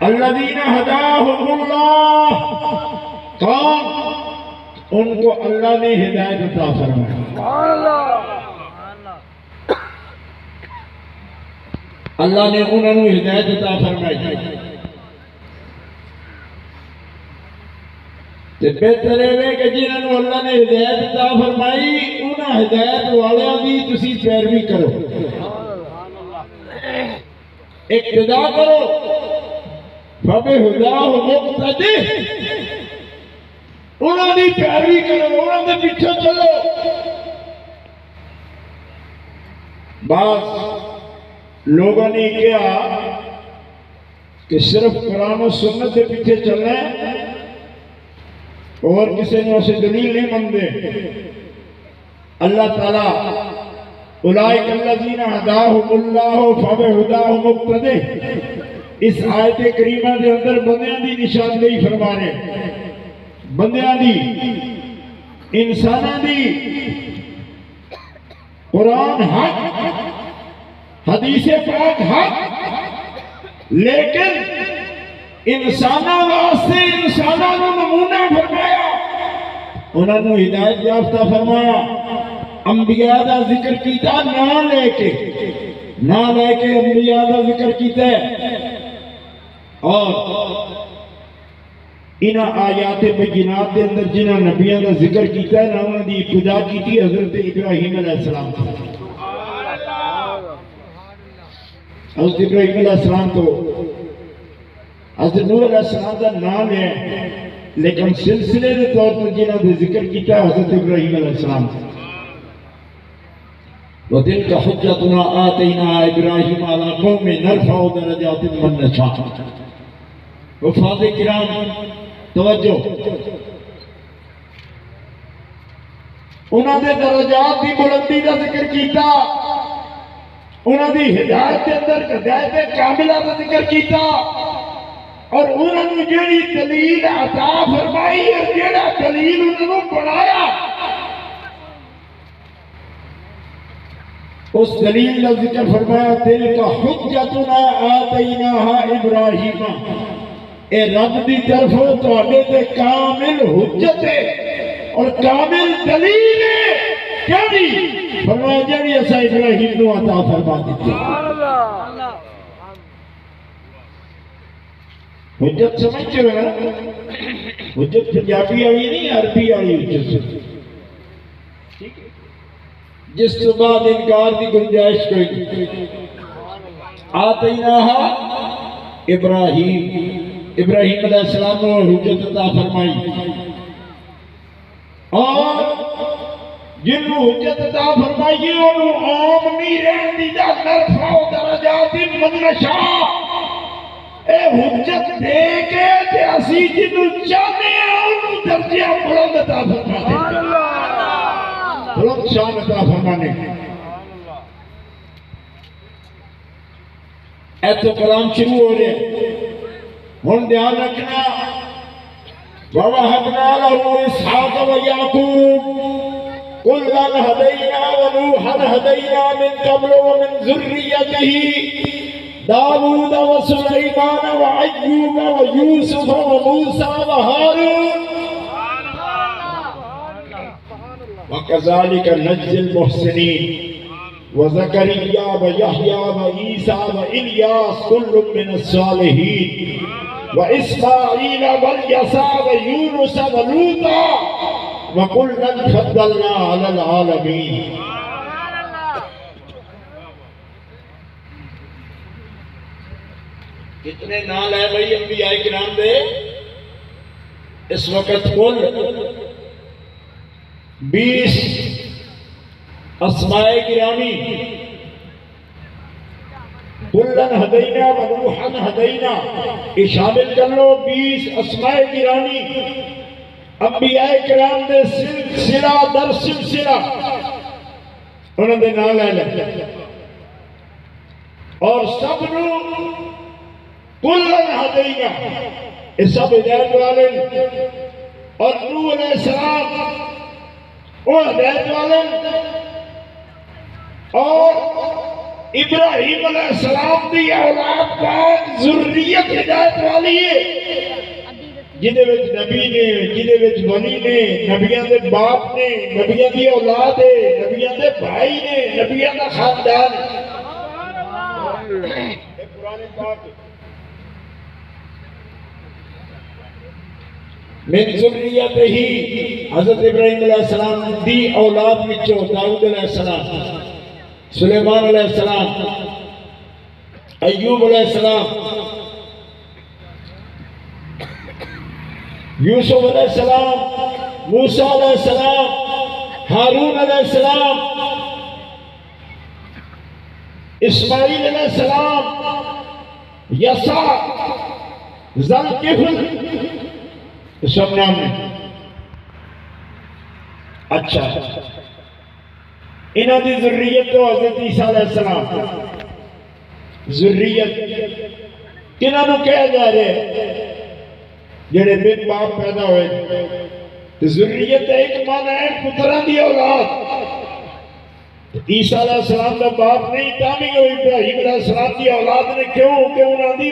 الذین ہداہم اللہ، کون؟ ان کو اللہ نے ہدایت عطا فرمائی۔ اللہ نے انہوں نے ہدایت عطا فرمائی۔ بہتر ہے کہ جنہوں اللہ نے ہدایت عطا فرمائی انہاں ہدایت والیاں دی تسی پیروی کرو، اقتدا کرو، فَبِهُدَاهُ مُقْتَدِهْ، انہاں دی پیروی کرو، انہاں دے پیچھے چلو۔ بعض لوگوں نے کہا کہ صرف قرآن و سنت کے پیچھے چلنا ہے اور کسی نے اسے دلیل نہیں مانتے۔ اللہ تعالیٰ اولئک الذین ہداہم اللہ فبہداہ مقتدہ، اس آیت کریمہ کے اندر بندیاں دی نشاندہی فرما رہے، بندیاں دی، انساناں دی۔ قرآن حق، حدیث پاک حق، لیکن انساناں واسطے انساناں کو نمونہ فرمایا، انہوں نے ہدایت یافتہ فرمایا۔ انبیاء دا ذکر کیتا نہ لے کے انبیاء دا ذکر کیتا ہے، اور انہاں آیات بینات دے اندر جنہاں نبیاں دا ذکر کیتا ہے نہ انہاں دی ابتدا کیتی حضرت ابراہیم علیہ السلام کو۔ حضرت ابراہیم علیہ السلام تو حضرت نوح علیہ السلام کا نام ہے، لیکن سلسلے کے طور پر جنہوں نے ذکر کیا حضرت ابراہیم علیہ السلام۔ وَتِلْكَ حُجَّتُنَا آتَيْنَا إِبْرَاهِيمَ عَلَىٰ قَوْمٍ نَرْفَعُ دَرَجَاتٍ مَن نَشَاءُ۔ حفاظ کرام توجہ، انہوں نے درجات کی بلندی کا ذکر کیتا، انہوں نے ہدایت کے اندر ہدایت کاملہ کا ذکر کیتا، اور انہوں نے جڑی دلیل عطا فرمائی اور جڑا دلیل انہوں نے بنایا، اس دلیل کا ذکر فرمایا تِلْكَ حُجَّتُنَا آتَيْنَاهَا إِبْرَاهِيمَ، اے رب دی طرف تواڈے تے کامل حجت ہے اور کامل دلیل ہے، کیڑی؟ فرمایا جڑی اسا ابراہیم نو عطا فرما دتی۔ حجت سمجھتے ہو نا؟ حجت پنجابی والی نہیں، عربی والی حجت، جس کے بعد انکار کی گنجائش کوئی نہیں۔ آتیناہا ابراہیم، ابراہیم علیہ السلام کو حجت عطا فرمائی، اور جنہوں حجت عطا فرمائی انہوں عام نہیں رہن دی جا نرفع درجات من نشاء، اے حجت دے کے تے اسی جنہوں چاہتے ہیں انہوں درجہ بلند عطا فرمانے، بلند شان عطا فرمانے۔ اے تو کلام شروع ہو رہے، ہن دھیان رکھنا، وَوَهَبْنَا لَهُ إِسْحَاقَ وَيَعْقُوبَ كُلًّا هَدَيْنَا وَنُوحًا هَدَيْنَا مِن قَبْلُ وَمِن ذُرِّيَّتِهِ داود وسليمان وأيوب ويوسف وموسى وهارون وكذلك نجزي المحسنين وزكريا ويحيى وعيسى وإلياس كل من الصالحين وإسماعيل واليسع ويونس ولوطا وكلا فضلنا على العالمين۔ کتنے نال ہے بھئی انبیاء کرام دے؟ اس وقت کل 20 اسماء گرامی، کلن ہدینا ونوحن ہدینا، یہ شامل کر لو 20 اسماء گرامی انبیاء کرام دے سلسلہ در سلسلہ انہوں نے نال ہے، اور سب نو کلن ہدینا، یہ سب ہدایت والے، اور نوح علیہ السلام وہ ہدایت والے، اور ابراہیم علیہ السلام دی اولاد پاک ذریت ہدایت والی ہے، جدے وچ نبی نے، جدے وچ ولی نے، نبیاں دے باپ نے، نبیاں دی اولاد ہے، نبیاں دے بھائی نے، نبیاں دا خاندان ہے۔ یہ قرآن پاک من ذریت ہی حضرت ابراہیم علیہ السلام دی اولاد وچوں داؤد علیہ السلام، سلیمان علیہ السلام، ایوب علیہ السلام، یوسف علیہ السلام، موسیٰ علیہ السلام، ہارون علیہ السلام، اسماعیل علیہ السلام، یسع، ذوالکفل، سب نام ہے۔ اچھا، انہاں دی ذریت تو حضرت عیسیٰ علیہ السلام، ذریت کنہاں نو کہا جا رہے ہیں؟ جڑے بن باپ پیدا ہوئے، ذریت ایک معنی ہے پتران دی اولاد۔ عیسیٰ علیہ السلام دا باپ نہیں، تامی کہ ابراہیم علیہ السلام دی اولاد نے کیوں کہ انہاں دی